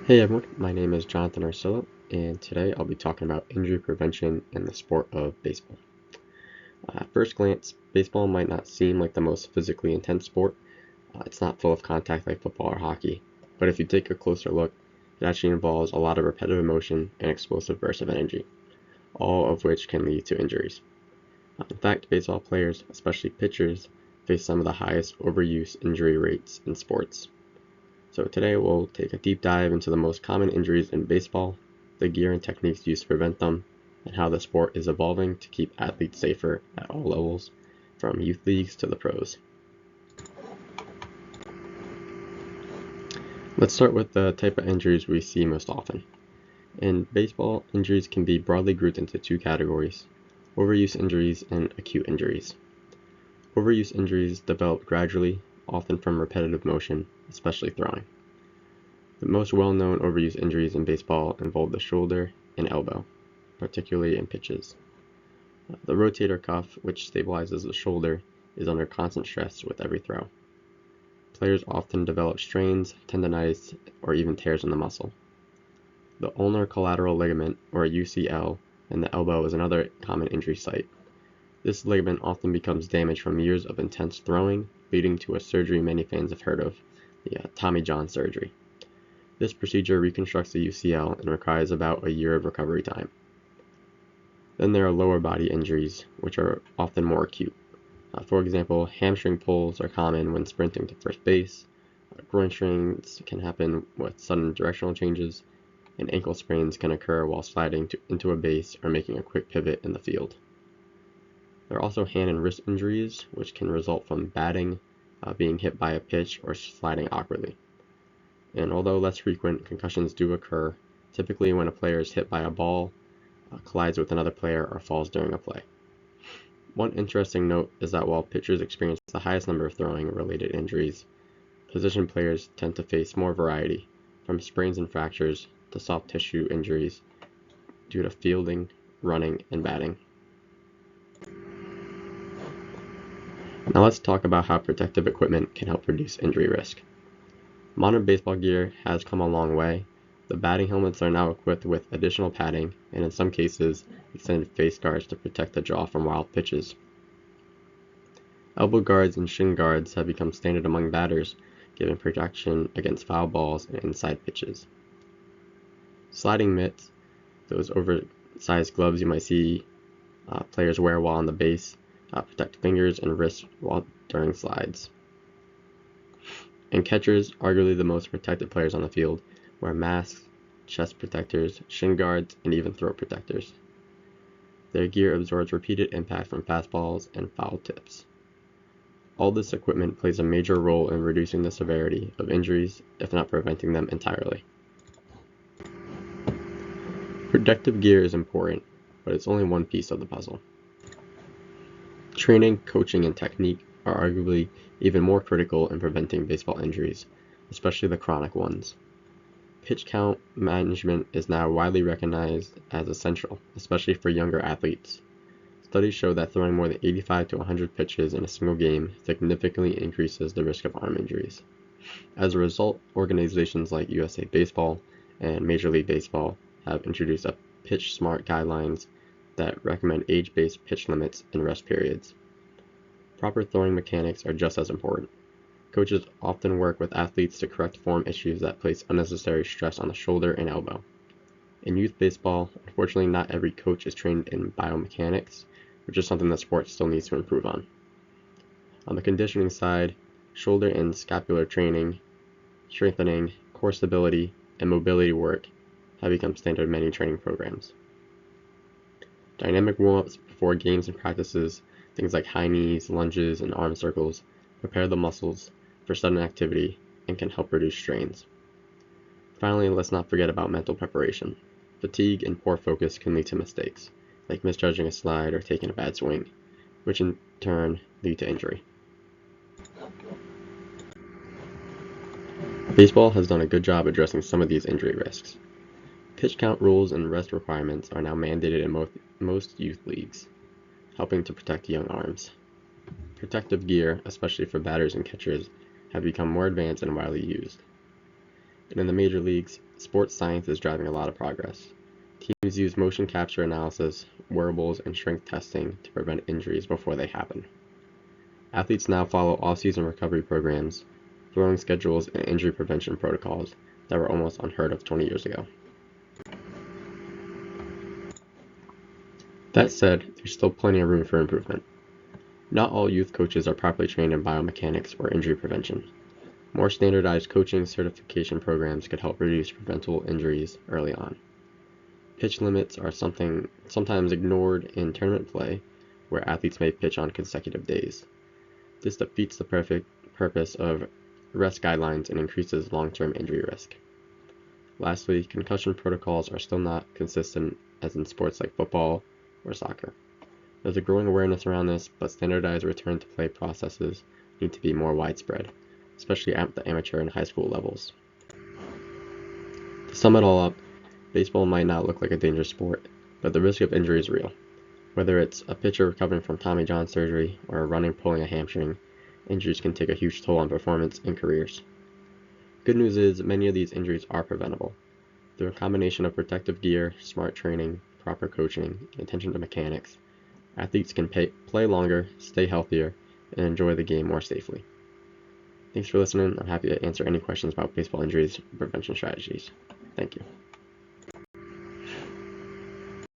Hey everyone, my name is Jonathan Arcillo, and today I'll be talking about injury prevention in the sport of baseball. At first glance, baseball might not seem like the most physically intense sport. It's not full of contact like football or hockey, but if you take a closer look, it actually involves a lot of repetitive motion and explosive bursts of energy, all of which can lead to injuries. In fact, baseball players, especially pitchers, face some of the highest overuse injury rates in sports. So today we'll take a deep dive into the most common injuries in baseball, the gear and techniques used to prevent them, and how the sport is evolving to keep athletes safer at all levels, from youth leagues to the pros. Let's start with the type of injuries we see most often. In baseball, injuries can be broadly grouped into two categories: overuse injuries and acute injuries. Overuse injuries develop gradually, often from repetitive motion, especially throwing. The most well-known overuse injuries in baseball involve the shoulder and elbow, particularly in pitches. The rotator cuff, which stabilizes the shoulder, is under constant stress with every throw. Players often develop strains, tendonitis, or even tears in the muscle. The ulnar collateral ligament, or UCL, in the elbow is another common injury site. This ligament often becomes damaged from years of intense throwing, leading to a surgery many fans have heard of, the Tommy John surgery. This procedure reconstructs the UCL and requires about a year of recovery time. Then there are lower body injuries, which are often more acute. For example, hamstring pulls are common when sprinting to first base, groin strains can happen with sudden directional changes, and ankle sprains can occur while sliding into a base or making a quick pivot in the field. There are also hand and wrist injuries, which can result from batting, being hit by a pitch, or sliding awkwardly. And although less frequent, concussions do occur, typically when a player is hit by a ball, collides with another player, or falls during a play. One interesting note is that while pitchers experience the highest number of throwing-related injuries, position players tend to face more variety, from sprains and fractures to soft tissue injuries due to fielding, running, and batting. Now let's talk about how protective equipment can help reduce injury risk. Modern baseball gear has come a long way. The batting helmets are now equipped with additional padding and in some cases extended face guards to protect the jaw from wild pitches. Elbow guards and shin guards have become standard among batters, giving protection against foul balls and inside pitches. Sliding mitts, those oversized gloves you might see players wear while on the base, protect fingers and wrists while during slides. And catchers, arguably the most protected players on the field, wear masks, chest protectors, shin guards, and even throat protectors. Their gear absorbs repeated impact from fastballs and foul tips. All this equipment plays a major role in reducing the severity of injuries, if not preventing them entirely. Protective gear is important, but it's only one piece of the puzzle. Training, coaching, and technique are arguably even more critical in preventing baseball injuries, especially the chronic ones. Pitch count management is now widely recognized as essential, especially for younger athletes. Studies show that throwing more than 85 to 100 pitches in a single game significantly increases the risk of arm injuries. As a result, organizations like USA Baseball and Major League Baseball have introduced a pitch smart guidelines that recommend age-based pitch limits and rest periods. Proper throwing mechanics are just as important. Coaches often work with athletes to correct form issues that place unnecessary stress on the shoulder and elbow. In youth baseball, unfortunately not every coach is trained in biomechanics, which is something that sport still needs to improve on. On the conditioning side, shoulder and scapular training, strengthening, core stability, and mobility work have become standard in many training programs. Dynamic warm-ups before games and practices, things like high knees, lunges, and arm circles, prepare the muscles for sudden activity and can help reduce strains. Finally, let's not forget about mental preparation. Fatigue and poor focus can lead to mistakes, like misjudging a slide or taking a bad swing, which in turn lead to injury. Baseball has done a good job addressing some of these injury risks. Pitch count rules and rest requirements are now mandated in most youth leagues, helping to protect young arms. Protective gear, especially for batters and catchers, have become more advanced and widely used. And in the major leagues, sports science is driving a lot of progress. Teams use motion capture analysis, wearables, and strength testing to prevent injuries before they happen. Athletes now follow off-season recovery programs, throwing schedules, and injury prevention protocols that were almost unheard of 20 years ago. That said, there's still plenty of room for improvement. Not all youth coaches are properly trained in biomechanics or injury prevention. More standardized coaching certification programs could help reduce preventable injuries early on. Pitch limits are sometimes ignored in tournament play, where athletes may pitch on consecutive days. This defeats the purpose of rest guidelines and increases long-term injury risk. Lastly, concussion protocols are still not consistent as in sports like football or soccer. There's a growing awareness around this, but standardized return-to-play processes need to be more widespread, especially at the amateur and high school levels. To sum it all up, baseball might not look like a dangerous sport, but the risk of injury is real. Whether it's a pitcher recovering from Tommy John surgery or a runner pulling a hamstring, injuries can take a huge toll on performance and careers. Good news is many of these injuries are preventable. Through a combination of protective gear, smart training, proper coaching, and attention to mechanics, athletes can play longer, stay healthier, and enjoy the game more safely. Thanks for listening. I'm happy to answer any questions about baseball injuries and prevention strategies. Thank you.